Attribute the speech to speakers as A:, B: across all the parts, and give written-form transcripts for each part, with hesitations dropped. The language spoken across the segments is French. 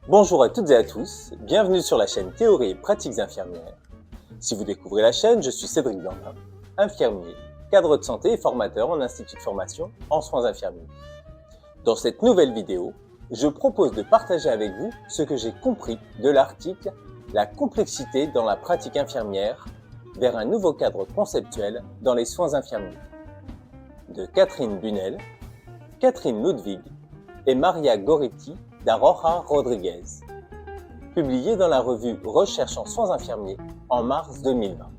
A: Bonjour à toutes et à tous, bienvenue sur la chaîne Théorie et Pratiques Infirmières. Si vous découvrez la chaîne, je suis Cédric Dantin, infirmier, cadre de santé et formateur en institut de formation en soins infirmiers. Dans cette nouvelle vidéo, je propose de partager avec vous ce que j'ai compris de l'article « La complexité dans la pratique infirmière vers un nouveau cadre conceptuel dans les soins infirmiers » de Catherine Bunel, Catherine Ludwig et Maria Goretti da Roja Rodriguez, publié dans la revue Recherche en soins infirmiers en mars 2020.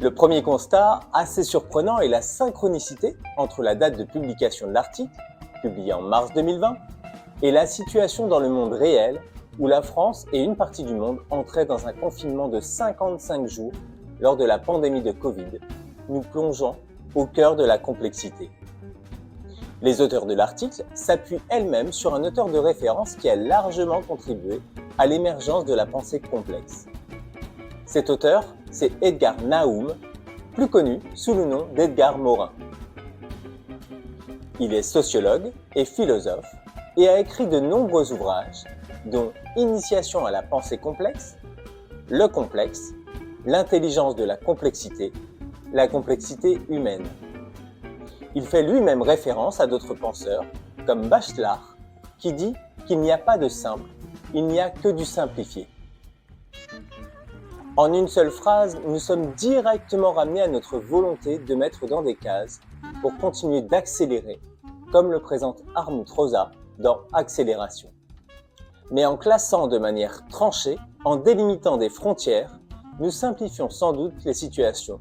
A: Le premier constat, assez surprenant, est la synchronicité entre la date de publication de l'article, publié en mars 2020, et la situation dans le monde réel où la France et une partie du monde entraient dans un confinement de 55 jours lors de la pandémie de Covid, nous plongeant au cœur de la complexité. Les auteurs de l'article s'appuient elles-mêmes sur un auteur de référence qui a largement contribué à l'émergence de la pensée complexe. Cet auteur, c'est Edgar Naum, plus connu sous le nom d'Edgar Morin. Il est sociologue et philosophe et a écrit de nombreux ouvrages, dont Initiation à la pensée complexe, Le complexe, L'intelligence de la complexité humaine. Il fait lui-même référence à d'autres penseurs, comme Bachelard, qui dit qu'il n'y a pas de simple, il n'y a que du simplifié. En une seule phrase, nous sommes directement ramenés à notre volonté de mettre dans des cases pour continuer d'accélérer, comme le présente Hartmut Rosa dans Accélération. Mais en classant de manière tranchée, en délimitant des frontières, nous simplifions sans doute les situations,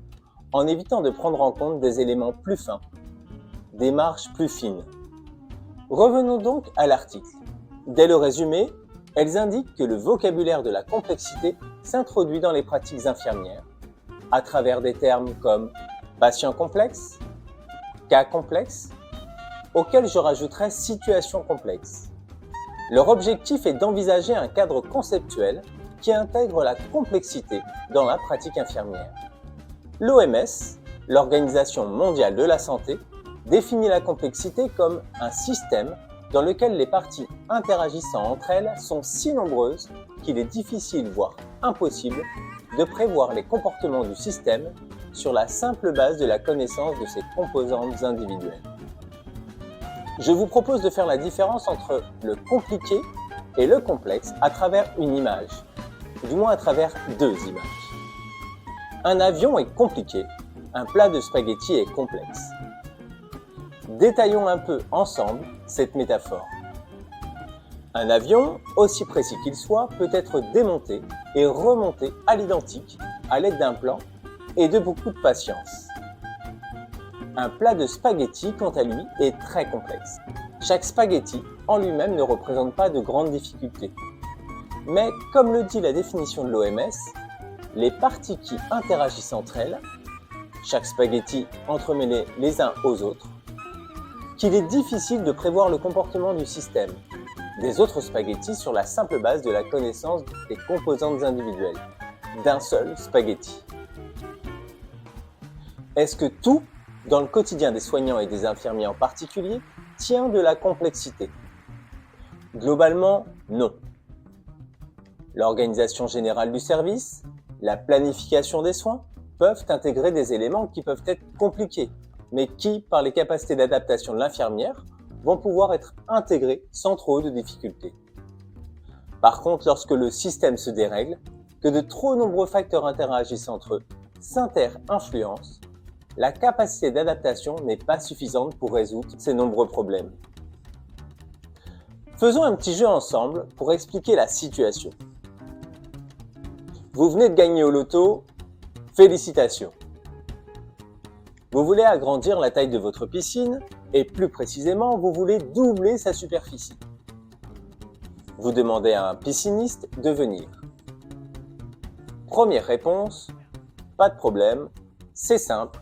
A: en évitant de prendre en compte des éléments plus fins, des marges plus fines. Revenons donc à l'article. Dès le résumé, elles indiquent que le vocabulaire de la complexité s'introduit dans les pratiques infirmières, à travers des termes comme patient complexe, cas complexe, auxquels je rajouterai situation complexe. Leur objectif est d'envisager un cadre conceptuel qui intègre la complexité dans la pratique infirmière. L'OMS, l'Organisation mondiale de la santé, définit la complexité comme un système dans lequel les parties interagissant entre elles sont si nombreuses qu'il est difficile, voire impossible, de prévoir les comportements du système sur la simple base de la connaissance de ses composantes individuelles. Je vous propose de faire la différence entre le compliqué et le complexe à travers une image, du moins à travers deux images. Un avion est compliqué, un plat de spaghettis est complexe. Détaillons un peu ensemble cette métaphore. Un avion, aussi précis qu'il soit, peut être démonté et remonté à l'identique à l'aide d'un plan et de beaucoup de patience. Un plat de spaghettis, quant à lui, est très complexe. Chaque spaghetti, en lui-même, ne représente pas de grandes difficultés. Mais, comme le dit la définition de l'OMS, les parties qui interagissent entre elles, chaque spaghetti entremêlé les uns aux autres, qu'il est difficile de prévoir le comportement du système, des autres spaghettis sur la simple base de la connaissance des composantes individuelles, d'un seul spaghetti. Est-ce que tout, dans le quotidien des soignants et des infirmiers en particulier, tient de la complexité? Globalement, non. L'organisation générale du service, la planification des soins peuvent intégrer des éléments qui peuvent être compliqués, mais qui, par les capacités d'adaptation de l'infirmière, vont pouvoir être intégrés sans trop de difficultés. Par contre, lorsque le système se dérègle, que de trop nombreux facteurs interagissent entre eux, s'inter-influencent, la capacité d'adaptation n'est pas suffisante pour résoudre ces nombreux problèmes. Faisons un petit jeu ensemble pour expliquer la situation. Vous venez de gagner au loto, félicitations! Vous voulez agrandir la taille de votre piscine et plus précisément, vous voulez doubler sa superficie. Vous demandez à un pisciniste de venir. Première réponse, pas de problème, c'est simple,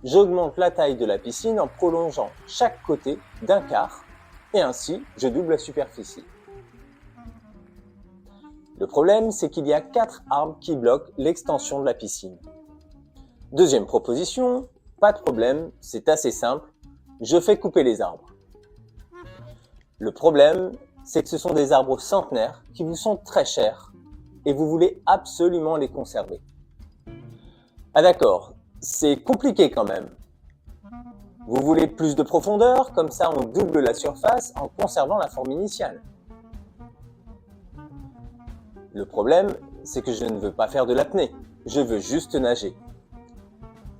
A: j'augmente la taille de la piscine en prolongeant chaque côté d'un quart et ainsi je double la superficie. Le problème, c'est qu'il y a 4 arbres qui bloquent l'extension de la piscine. Deuxième proposition, pas de problème, c'est assez simple, je fais couper les arbres. Le problème, c'est que ce sont des arbres centenaires qui vous sont très chers et vous voulez absolument les conserver. Ah d'accord, c'est compliqué quand même. Vous voulez plus de profondeur, comme ça on double la surface en conservant la forme initiale. Le problème, c'est que je ne veux pas faire de l'apnée, je veux juste nager.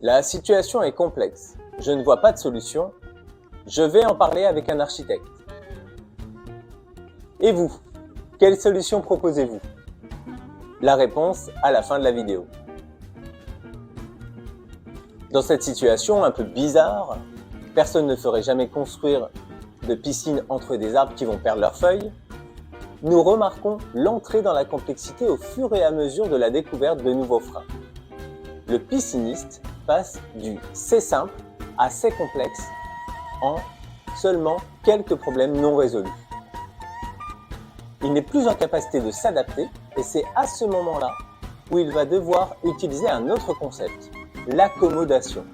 A: La situation est complexe, je ne vois pas de solution, je vais en parler avec un architecte. Et vous, quelle solution proposez-vous? La réponse à la fin de la vidéo. Dans cette situation un peu bizarre, personne ne ferait jamais construire de piscine entre des arbres qui vont perdre leurs feuilles. Nous remarquons l'entrée dans la complexité au fur et à mesure de la découverte de nouveaux freins. Le pisciniste passe du « c'est simple » à « c'est complexe » en seulement quelques problèmes non résolus. Il n'est plus en capacité de s'adapter et c'est à ce moment-là où il va devoir utiliser un autre concept, l'accommodation.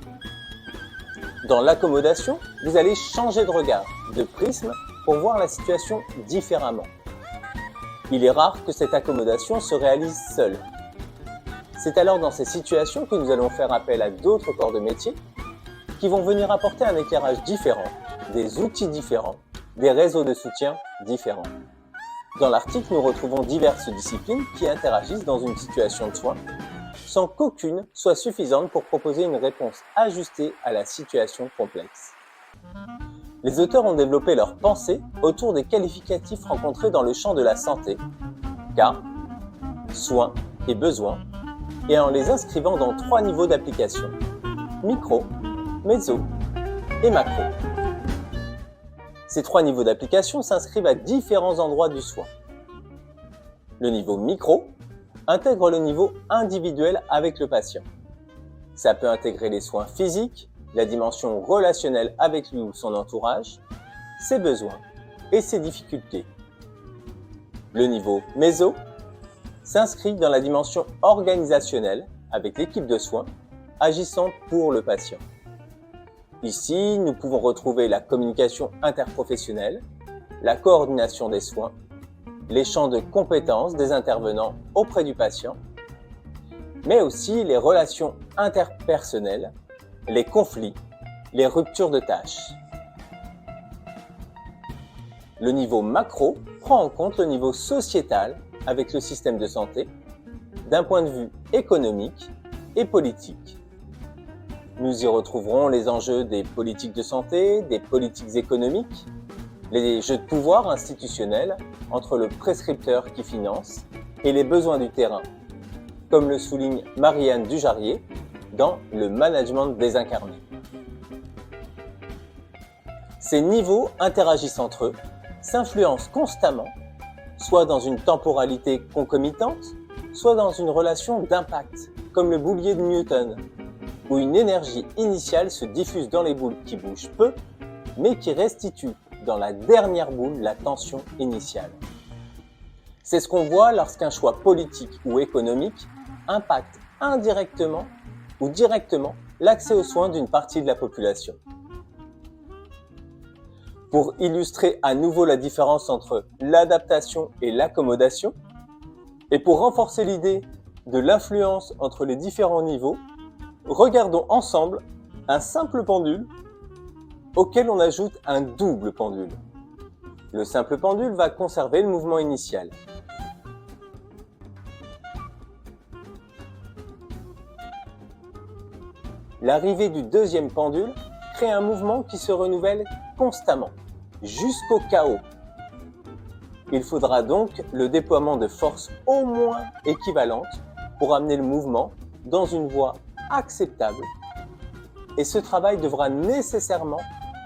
A: Dans l'accommodation, vous allez changer de regard, de prisme, pour voir la situation différemment. Il est rare que cette accommodation se réalise seule. C'est alors dans ces situations que nous allons faire appel à d'autres corps de métier qui vont venir apporter un éclairage différent, des outils différents, des réseaux de soutien différents. Dans l'article, nous retrouvons diverses disciplines qui interagissent dans une situation de soin sans qu'aucune soit suffisante pour proposer une réponse ajustée à la situation complexe. Les auteurs ont développé leur pensée autour des qualificatifs rencontrés dans le champ de la santé, cas, soins et besoins, et en les inscrivant dans 3 niveaux d'application, micro, méso et macro. Ces 3 niveaux d'application s'inscrivent à différents endroits du soin. Le niveau micro intègre le niveau individuel avec le patient. Ça peut intégrer les soins physiques, la dimension relationnelle avec lui ou son entourage, ses besoins et ses difficultés. Le niveau méso s'inscrit dans la dimension organisationnelle avec l'équipe de soins agissant pour le patient. Ici, nous pouvons retrouver la communication interprofessionnelle, la coordination des soins, les champs de compétences des intervenants auprès du patient, mais aussi les relations interpersonnelles, les conflits, les ruptures de tâches. Le niveau macro prend en compte le niveau sociétal avec le système de santé, d'un point de vue économique et politique. Nous y retrouverons les enjeux des politiques de santé, des politiques économiques, les jeux de pouvoir institutionnels entre le prescripteur qui finance et les besoins du terrain, comme le souligne Marianne Dujarier dans Le management désincarné. Ces niveaux interagissent entre eux, s'influencent constamment, soit dans une temporalité concomitante, soit dans une relation d'impact, comme le boulier de Newton, où une énergie initiale se diffuse dans les boules qui bougent peu, mais qui restitue dans la dernière boule la tension initiale. C'est ce qu'on voit lorsqu'un choix politique ou économique impacte indirectement ou directement l'accès aux soins d'une partie de la population. Pour illustrer à nouveau la différence entre l'adaptation et l'accommodation, et pour renforcer l'idée de l'influence entre les différents niveaux, regardons ensemble un simple pendule auquel on ajoute un double pendule. Le simple pendule va conserver le mouvement initial. L'arrivée du deuxième pendule crée un mouvement qui se renouvelle constamment, jusqu'au chaos. Il faudra donc le déploiement de forces au moins équivalentes pour amener le mouvement dans une voie acceptable. Et ce travail devra nécessairement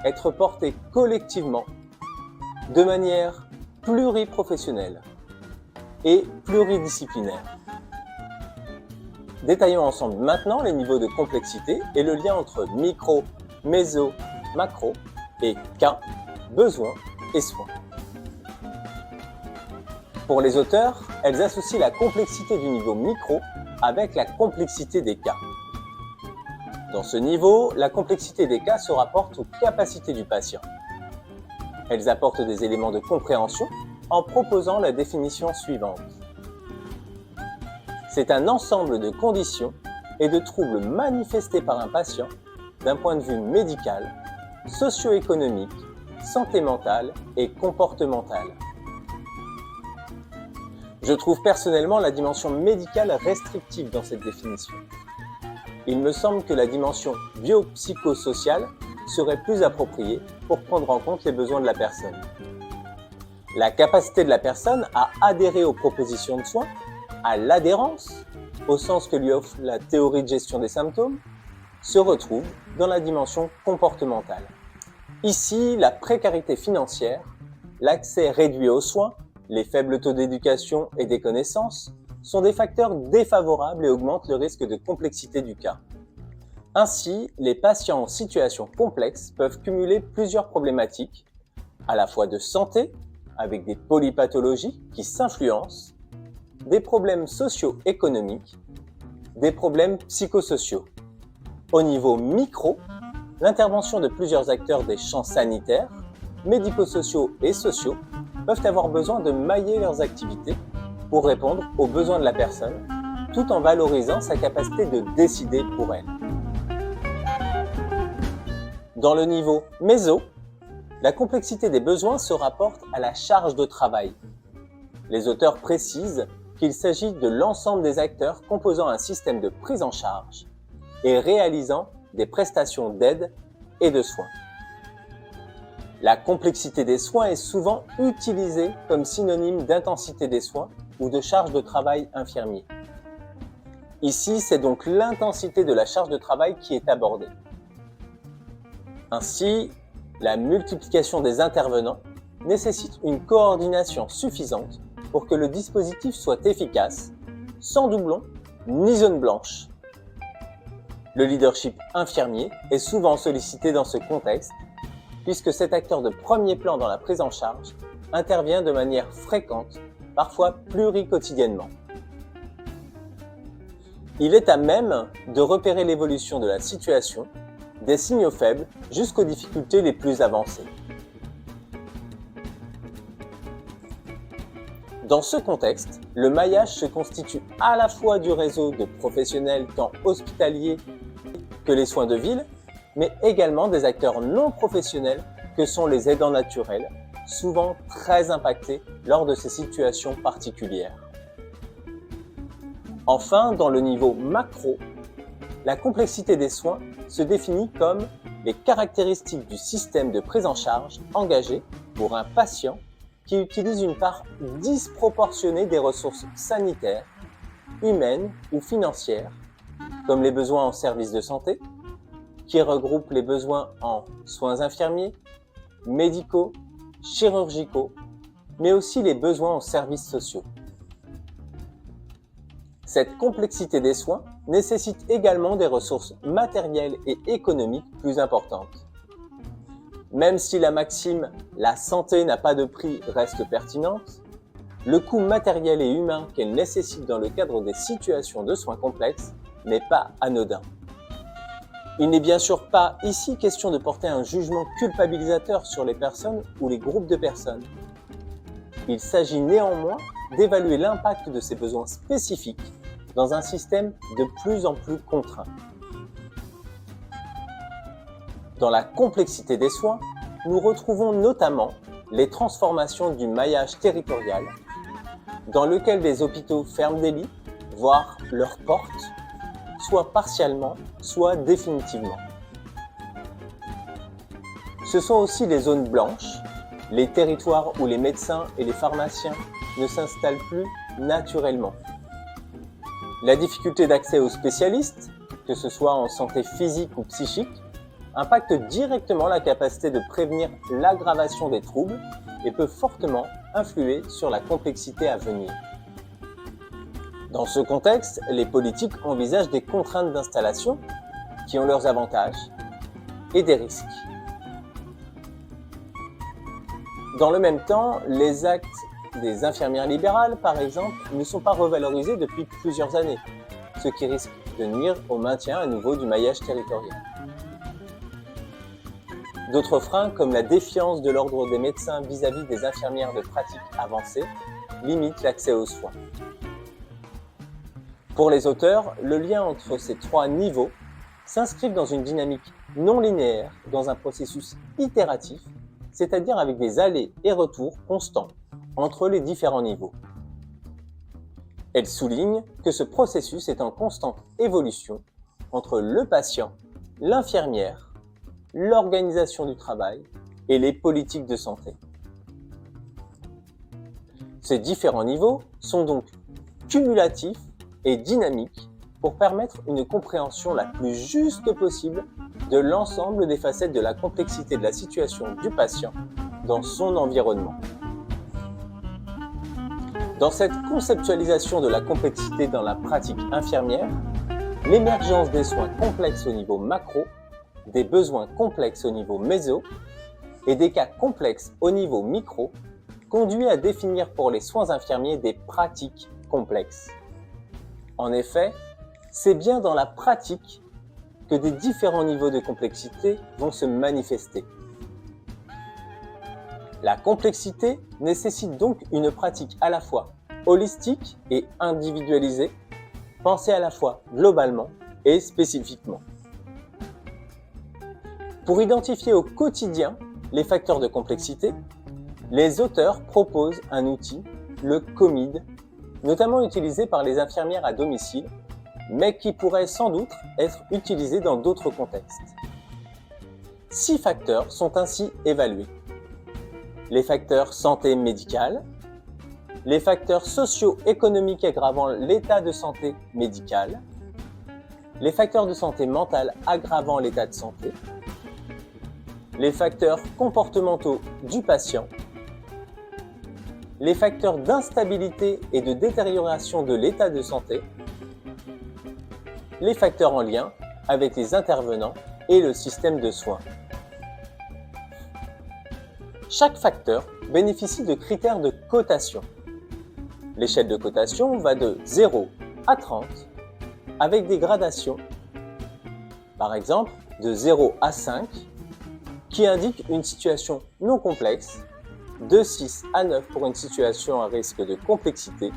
A: être porté collectivement, de manière pluriprofessionnelle et pluridisciplinaire. Détaillons ensemble maintenant les niveaux de complexité et le lien entre micro, méso, macro et cas, besoins et soins. Pour les auteurs, elles associent la complexité du niveau micro avec la complexité des cas. Dans ce niveau, la complexité des cas se rapporte aux capacités du patient. Elles apportent des éléments de compréhension en proposant la définition suivante. C'est un ensemble de conditions et de troubles manifestés par un patient d'un point de vue médical, socio-économique, santé mentale et comportementale. Je trouve personnellement la dimension médicale restrictive dans cette définition. Il me semble que la dimension biopsychosociale serait plus appropriée pour prendre en compte les besoins de la personne. La capacité de la personne à adhérer aux propositions de soins, à l'adhérence, au sens que lui offre la théorie de gestion des symptômes, se retrouve dans la dimension comportementale. Ici, la précarité financière, l'accès réduit aux soins, les faibles taux d'éducation et des connaissances sont des facteurs défavorables et augmentent le risque de complexité du cas. Ainsi, les patients en situation complexe peuvent cumuler plusieurs problématiques, à la fois de santé, avec des polypathologies qui s'influencent, des problèmes socio-économiques, des problèmes psychosociaux. Au niveau micro, l'intervention de plusieurs acteurs des champs sanitaires, médico-sociaux et sociaux peuvent avoir besoin de mailler leurs activités pour répondre aux besoins de la personne, tout en valorisant sa capacité de décider pour elle. Dans le niveau méso, la complexité des besoins se rapporte à la charge de travail. Les auteurs précisent qu'il s'agit de l'ensemble des acteurs composant un système de prise en charge et réalisant des prestations d'aide et de soins. La complexité des soins est souvent utilisée comme synonyme d'intensité des soins ou de charge de travail infirmier. Ici, c'est donc l'intensité de la charge de travail qui est abordée. Ainsi, la multiplication des intervenants nécessite une coordination suffisante pour que le dispositif soit efficace, sans doublon ni zone blanche. Le leadership infirmier est souvent sollicité dans ce contexte, puisque cet acteur de premier plan dans la prise en charge intervient de manière fréquente, parfois pluriquotidiennement. Il est à même de repérer l'évolution de la situation, des signaux faibles jusqu'aux difficultés les plus avancées. Dans ce contexte, le maillage se constitue à la fois du réseau de professionnels tant hospitaliers que les soins de ville, mais également des acteurs non professionnels que sont les aidants naturels, souvent très impactés lors de ces situations particulières. Enfin, dans le niveau macro, la complexité des soins se définit comme les caractéristiques du système de prise en charge engagé pour un patient qui utilise une part disproportionnée des ressources sanitaires, humaines ou financières, comme les besoins en services de santé, qui regroupe les besoins en soins infirmiers, médicaux, chirurgicaux, mais aussi les besoins en services sociaux. Cette complexité des soins nécessite également des ressources matérielles et économiques plus importantes. Même si la maxime « la santé n'a pas de prix » reste pertinente, le coût matériel et humain qu'elle nécessite dans le cadre des situations de soins complexes n'est pas anodin. Il n'est bien sûr pas ici question de porter un jugement culpabilisateur sur les personnes ou les groupes de personnes. Il s'agit néanmoins d'évaluer l'impact de ces besoins spécifiques dans un système de plus en plus contraint. Dans la complexité des soins, nous retrouvons notamment les transformations du maillage territorial, dans lequel des hôpitaux ferment des lits, voire leurs portes, soit partiellement, soit définitivement. Ce sont aussi les zones blanches, les territoires où les médecins et les pharmaciens ne s'installent plus naturellement. La difficulté d'accès aux spécialistes, que ce soit en santé physique ou psychique, impacte directement la capacité de prévenir l'aggravation des troubles et peut fortement influer sur la complexité à venir. Dans ce contexte, les politiques envisagent des contraintes d'installation qui ont leurs avantages et des risques. Dans le même temps, les actes des infirmières libérales, par exemple, ne sont pas revalorisés depuis plusieurs années, ce qui risque de nuire au maintien à nouveau du maillage territorial. D'autres freins, comme la défiance de l'ordre des médecins vis-à-vis des infirmières de pratique avancée, limitent l'accès aux soins. Pour les auteurs, le lien entre ces trois niveaux s'inscrit dans une dynamique non linéaire, dans un processus itératif, c'est-à-dire avec des allers et retours constants entre les différents niveaux. Elle souligne que ce processus est en constante évolution entre le patient, l'infirmière, l'organisation du travail et les politiques de santé. Ces différents niveaux sont donc cumulatifs et dynamiques pour permettre une compréhension la plus juste possible de l'ensemble des facettes de la complexité de la situation du patient dans son environnement. Dans cette conceptualisation de la complexité dans la pratique infirmière, l'émergence des soins complexes au niveau macro, des besoins complexes au niveau méso et des cas complexes au niveau micro conduit à définir pour les soins infirmiers des pratiques complexes. En effet, c'est bien dans la pratique que des différents niveaux de complexité vont se manifester. La complexité nécessite donc une pratique à la fois holistique et individualisée, pensée à la fois globalement et spécifiquement. Pour identifier au quotidien les facteurs de complexité, les auteurs proposent un outil, le COMID, notamment utilisé par les infirmières à domicile, mais qui pourrait sans doute être utilisé dans d'autres contextes. 6 facteurs sont ainsi évalués. Les facteurs santé médicale, les facteurs socio-économiques aggravant l'état de santé médical, les facteurs de santé mentale aggravant l'état de santé, les facteurs comportementaux du patient, les facteurs d'instabilité et de détérioration de l'état de santé, les facteurs en lien avec les intervenants et le système de soins. Chaque facteur bénéficie de critères de cotation. L'échelle de cotation va de 0 à 30 avec des gradations, par exemple de 0 à 5, qui indique une situation non complexe, de 6 à 9 pour une situation à risque de complexité,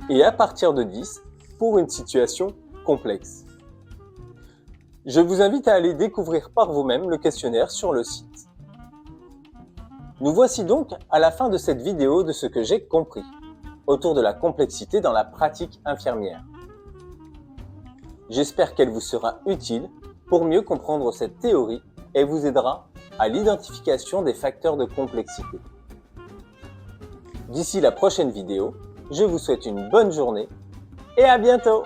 A: et à partir de 10 pour une situation complexe. Je vous invite à aller découvrir par vous-même le questionnaire sur le site. Nous voici donc à la fin de cette vidéo de ce que j'ai compris autour de la complexité dans la pratique infirmière. J'espère qu'elle vous sera utile pour mieux comprendre cette théorie et vous aidera à l'identification des facteurs de complexité. D'ici la prochaine vidéo, je vous souhaite une bonne journée et à bientôt!